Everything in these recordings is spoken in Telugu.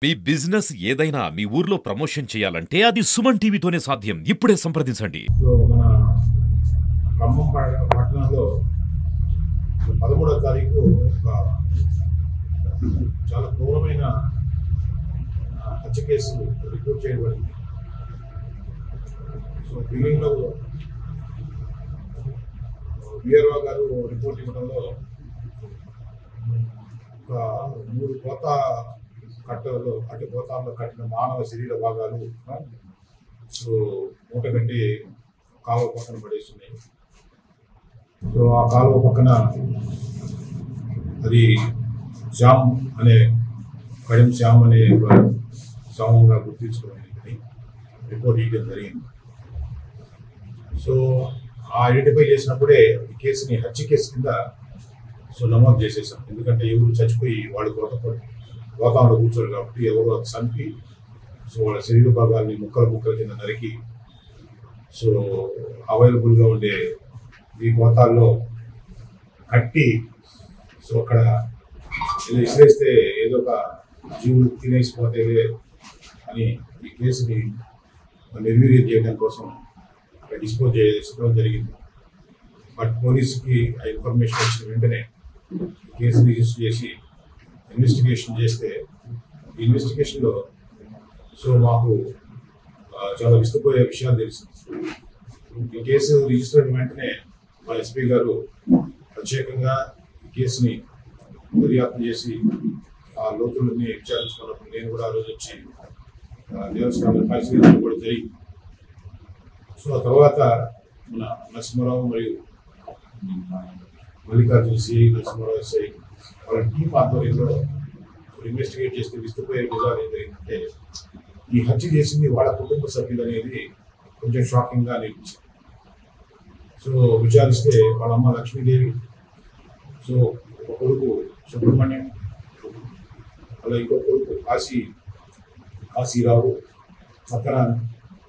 మీ బిజినెస్ ఏదైనా మీ ఊర్లో ప్రమోషన్ చేయాలంటే అది సుమన్ టీవీతోనే సాధ్యం. ఇప్పుడే సంప్రదించండి. సో మన ఖమ్మం పట్టణంలో 13వ తారీఖు ఒక చాలా క్రూరమైన హత్య కేసు రిపోర్ట్ చేయబడింది. సో బిల్లింగ్లో వీఆర్ఓ గారు రిపోర్ట్ ఇవ్వడంలో ఒక 3 కోత కట్టలు అంటే గోతాంలో కట్టిన మానవ శరీర భాగాలు సో మూట కట్టి కాలువ పక్కన పడేస్తున్నాయి. సో ఆ కాలువ పక్కన అది శ్యామ్ అనే కడిం శ్యామ్ అనే ఒక శవంగా గుర్తించుకోవడానికి రిపోర్ట్ ఇవ్వడం జరిగింది. సో ఆ ఐడెంటిఫై చేసినప్పుడే ఈ కేసుని హత్య కేసు కింద సో నమోదు చేసేసాం. ఎందుకంటే ఎవరు చచ్చిపోయి వాళ్ళు గోతాంలో కూర్చోరు కాబట్టి ఎవరు చంపి సో వాళ్ళ శరీర భాగాల్ని ముక్కల కింద నరికి సో అవైలబుల్గా ఉండే ఈ గోతాల్లో కట్టి సో అక్కడ ఏదో ఇసిరేస్తే ఏదో ఒక జీవులు తినేసిపోతే అని ఈ కేసుని నిర్వీర్యం చేయడం కోసం డిస్పోజ్ చేసుకోవడం జరిగింది. బట్ పోలీసుకి ఆ ఇన్ఫర్మేషన్ వచ్చిన వెంటనే కేసు రిజిస్టర్ చేసి ఇన్వెస్టిగేషన్ చేస్తే ఈ ఇన్వెస్టిగేషన్లో సో మాకు చాలా విస్తుపోయే విషయాలు తెలిసింది. ఈ కేసు రిజిస్టర్ అయిన వెంటనే మా ఎస్పీ గారు ప్రత్యేకంగా ఈ కేసుని దర్యాప్తు చేసి ఆ లోతులని విచారించుకున్నప్పుడు నేను కూడా ఆ రోజు వచ్చి దేవస్థానాన్ని పరిశీలించడం కూడా జరిగింది. సో ఆ తర్వాత మన నరసింహారావు మరియు మల్లికార్జున సిఐ నరసింహారావు ఎస్ఐ వాళ్ళ టీం ఆధ్వర్యంలో ఇన్వెస్టిగేట్ చేస్తే విస్తుపోయే నిజాలు ఏం జరిగిందంటే ఈ హత్య చేసింది వాళ్ళ కుటుంబ సభ్యులు అనేది కొంచెం షాకింగ్గా అనిపించింది. సో విచారిస్తే వాళ్ళ అమ్మ లక్ష్మీదేవి, సో ఒక కొడుకు సుబ్రహ్మణ్యం, అలా ఇంకో కొడుకు కాశీరావు, పక్కన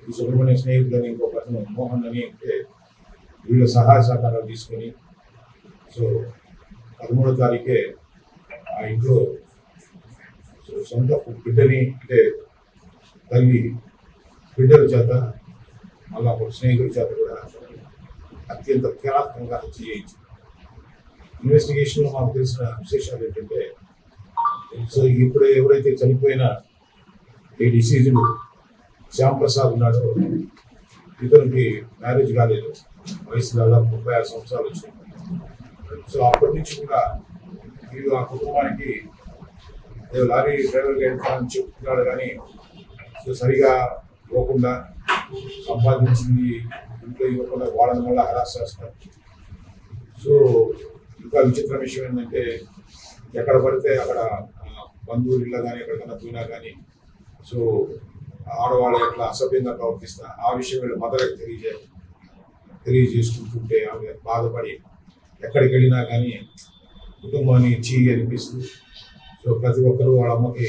ఈ సుబ్రహ్మణ్యం స్నేహితులని ఇంకొక అతను మోహన్ అని అంటే వీళ్ళ సహాయ సహకారాలు తీసుకొని సో 13వ తారీఖే ఆ ఇంట్లో సొంత బిడ్డని అంటే తల్లి బిడ్డల చేత మళ్ళా ఒక స్నేహితుల చేత కూడా అత్యంత కిరాతకంగా హత్య చేయించింది. ఇన్వెస్టిగేషన్లో మాకు తెలిసిన విశేషాలు ఏంటంటే సో ఇప్పుడు ఎవరైతే చనిపోయిన ఈ డిసీజుడు శ్యామ్ ప్రసాద్ ఉన్నాడో ఇతనికి మ్యారేజ్ కాలేదు, వయసు దాదాపు 36 సంవత్సరాలు వచ్చింది. సో అప్పటి నుంచి కూడా వీళ్ళు ఆ కుటుంబానికి లారీ డ్రైవర్గా వెళ్తానని చెప్తున్నాడు కానీ సో సరిగా ఇవ్వకుండా సంపాదించింది ఇంట్లో ఇవ్వకుండా వాళ్ళని వల్ల హరాస్ చేస్తారు. సో ఇంకా విచిత్ర విషయం ఏంటంటే ఎక్కడ పడితే అక్కడ బంధువులు ఇళ్ళ కానీ ఎక్కడికన్నా పోయినా కానీ సో ఆడవాళ్ళు ఎట్లా అసభ్యంగా ప్రవర్తిస్తారు ఆ విషయం వీళ్ళ మదర్కి తెలియజేసుకుంటుంటే ఆమె బాధపడి ఎక్కడికి వెళ్ళినా కానీ కుటుంబాన్ని అనిపిస్తూ సో ప్రతి ఒక్కరూ వాళ్ళ అమ్మకి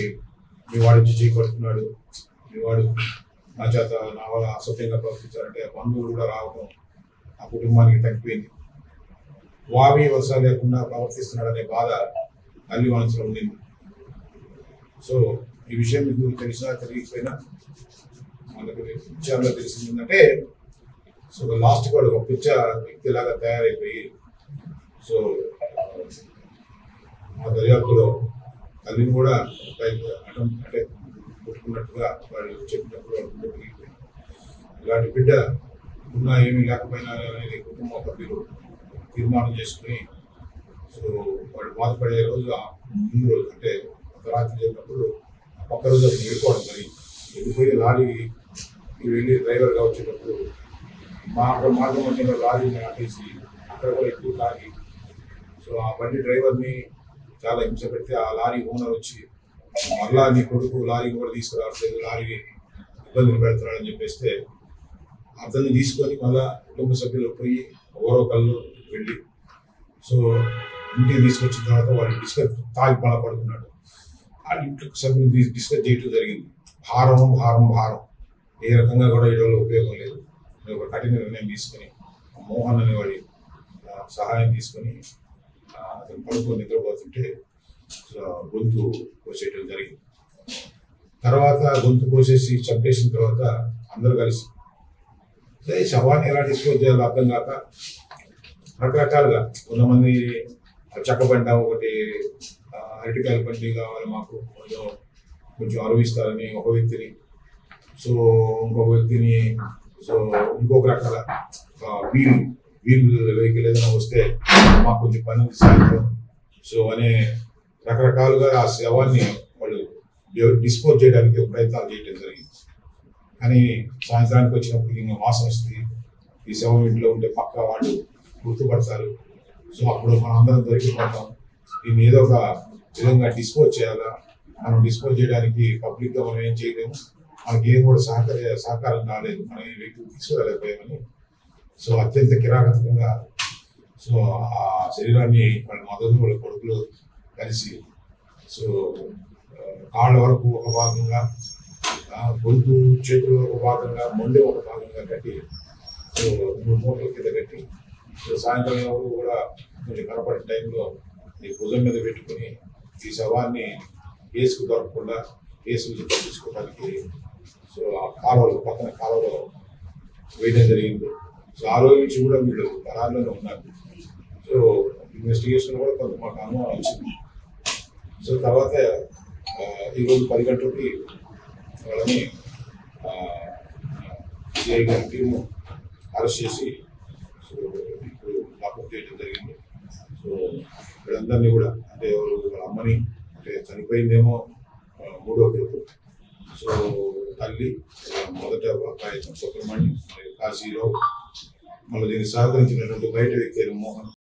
మీ వాడి నుంచి కొడుతున్నాడు, మీ వాడు నా చేత నా వల్ల అసభ్యంగా ప్రవర్తించారంటే బంధువులు కూడా రావడం ఆ కుటుంబానికి తగ్గిపోయింది. వావి వరుస లేకుండా ప్రవర్తిస్తున్నాడనే బాధ తల్లి మనసులో ఉండింది. సో ఈ విషయం మీకు తెలిసినా తెలియకపోయినా మనకు విషయాల్లో తెలిసింది ఏంటంటే సో లాస్ట్ కూడా ఒక పిచ్చ వ్యక్తిలాగా తయారైపోయి సో మా దర్యాప్తులో తల్లిని కూడా అంటే పుట్టుకున్నట్టుగా వాళ్ళు చెప్పినప్పుడు ఇలాంటి బిడ్డ ఉన్నా ఏమీ లేకపోయినా అనేది కుటుంబ సభ్యులు తీర్మానం చేసుకుని సో వాళ్ళు బాధపడే రోజు ముందు రోజు అంటే రాత్రి చేసినప్పుడు ఒక్క రోజు అతను వెళ్ళిపోవడం జరిగింది. వెళ్ళిపోయి లారీకి వెళ్ళి డ్రైవర్గా వచ్చేటప్పుడు మార్గం మధ్యలో లారీని ఆపేసి అక్కడ కూడా ఎక్కువ లారీ సో ఆ బండి డ్రైవర్ని చాలా హింస పెడితే ఆ లారీ ఓనర్ వచ్చి మళ్ళా నీ కొడుకు లారీ కూడా తీసుకురావట్లేదు, లారీ ఇబ్బందులు పెడుతున్నాడని చెప్పేస్తే అతన్ని తీసుకొని మళ్ళా కుటుంబ సభ్యులు పోయి ఓరో కళ్ళు వెళ్ళి సో ఇంటికి తీసుకొచ్చిన తర్వాత వాళ్ళు తాగి పడుకున్నాడు. ఆ ఇంట్లో సభ్యులు డిస్కస్ చేయటం జరిగింది. భారం ఏ రకంగా కూడా ఇవ్వడంలో ఉపయోగం లేదు, ఒక కఠిన నిర్ణయం తీసుకొని మోహన్ అనేవాడి సహాయం తీసుకొని అతను పడుకొని నిద్రపోతుంటే గొంతు కోసేయడం జరిగింది. తర్వాత గొంతు కోసేసి చంపేసిన తర్వాత అందరూ కలిసి ఈ శవాన్ని ఎలా డిస్పోజ్ చేయాలో అర్థం కాక రకరకాలుగా కొంతమంది చెక్క బండ ఒకటి అరటికాయల బండి కావాలి మాకు కొంచెం అరువిస్తారని ఒక వ్యక్తిని, సో ఇంకొక వ్యక్తిని, సో ఇంకొక రకాల వీల్ వెహికల్ ఏదైనా వస్తే మాకు కొంచెం పని సాయంత్రం సో అనే రకరకాలుగా ఆ శవాన్ని వాళ్ళు డిస్పోజ్ చేయడానికి ప్రయత్నాలు చేయడం జరిగింది. కానీ సాయంత్రానికి వచ్చినప్పుడు ఇంకా వాసన వస్తుంది, ఈ శవం ఇంట్లో ఉంటే పక్క వాళ్ళు గుర్తుపడతారు. సో అప్పుడు మనం అందరం దొరికిపోతాం, దీన్ని ఏదో ఒక విధంగా డిస్పోజ్ చేయాలా, మనం డిస్పోజ్ చేయడానికి పబ్లిక్గా మనం ఏం చేయలేము, మనకి ఏం కూడా సహకారం కాలేదు, మనం ఏ వ్యక్తి తీసుకురాలేకపోయామని సో అత్యంత కిరాతకంగా సో ఆ శరీరాన్ని వాళ్ళ మదరు వాళ్ళ కొడుకులు కలిసి సో కాళ్ళ వరకు ఒక భాగంగా, గొంతు చేతులు ఒక భాగంగా, మొండె ఒక భాగంగా కట్టి సో 3 మూటల కింద కట్టి సో సాయంత్రం ఎవరు కూడా కొంచెం కనపడే టైంలో ఈ భుజం మీద పెట్టుకుని ఈ శవాన్ని కేసుకు దొరకకుండా కేసు నుంచి తప్పించుకోవడానికి సో ఆ కాలువలో పక్కన కాలువలో వేయడం జరిగింది. సో ఆ రోజు నుంచి కూడా వీళ్ళు పరాల్లోనే ఉన్నారు. సో ఇన్వెస్టిగేషన్ కూడా కొంత మాకు అనుమానం వచ్చింది. సో తర్వాత ఈరోజు 10 గంటలకి వాళ్ళని సిఐ గారి టీము అరెస్ట్ చేసి సో ఇప్పుడు లాకప్ చేయడం జరిగింది. సో వీళ్ళందరినీ కూడా అంటే ఎవరు వాళ్ళ అమ్మని అంటే చనిపోయిందేమో 3వ కొడుకు, సో తల్లి మొదట అబ్బాయి సుబ్రహ్మణ్యం మరియు కాశీరావు, మళ్ళీ దీనికి సహకరించినటువంటి బయట వ్యక్తి మోహన్,